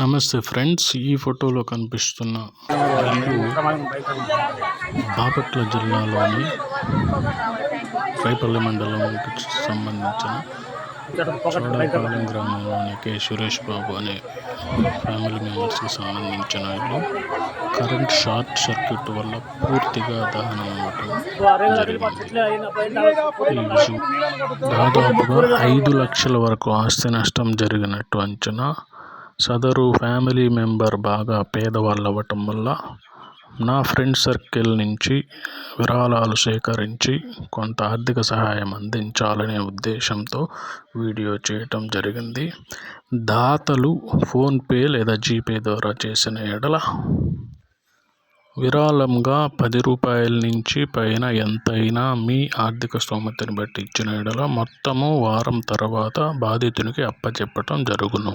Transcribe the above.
నమస్తే ఫ్రెండ్స్, ఈ ఫోటోలో కనిపిస్తున్న ఇల్లు బాపట్ల జిల్లాలోని రైపల్లి మండలంకి సంబంధించిన చోడపాలెం గ్రామంలోని కె సురేష్ బాబు అనే ఫ్యామిలీ మెంబర్స్కి సంబంధించిన ఇల్లు కరెంట్ షార్ట్ సర్క్యూట్ వల్ల పూర్తిగా దహనం అవ్వటం జరిగింది. దాదాపుగా 5 లక్షల వరకు ఆస్తి నష్టం జరిగినట్టు అంచనా. సదరు ఫ్యామిలీ మెంబర్ బాగా పేదవాళ్ళు అవ్వటం వల్ల నా ఫ్రెండ్ సర్కిల్ నుంచి విరాళాలు సేకరించి కొంత ఆర్థిక సహాయం అందించాలనే ఉద్దేశంతో వీడియో చేయటం జరిగింది. దాతలు ఫోన్పే లేదా జీపే ద్వారా చేసిన ఎడల విరాళంగా 10 రూపాయల నుంచి పైన ఎంతైనా మీ ఆర్థిక స్తోమతని బట్టి ఇచ్చిన ఎడల మొత్తము వారం తర్వాత బాధితునికి అప్పచెప్పటం జరుగును.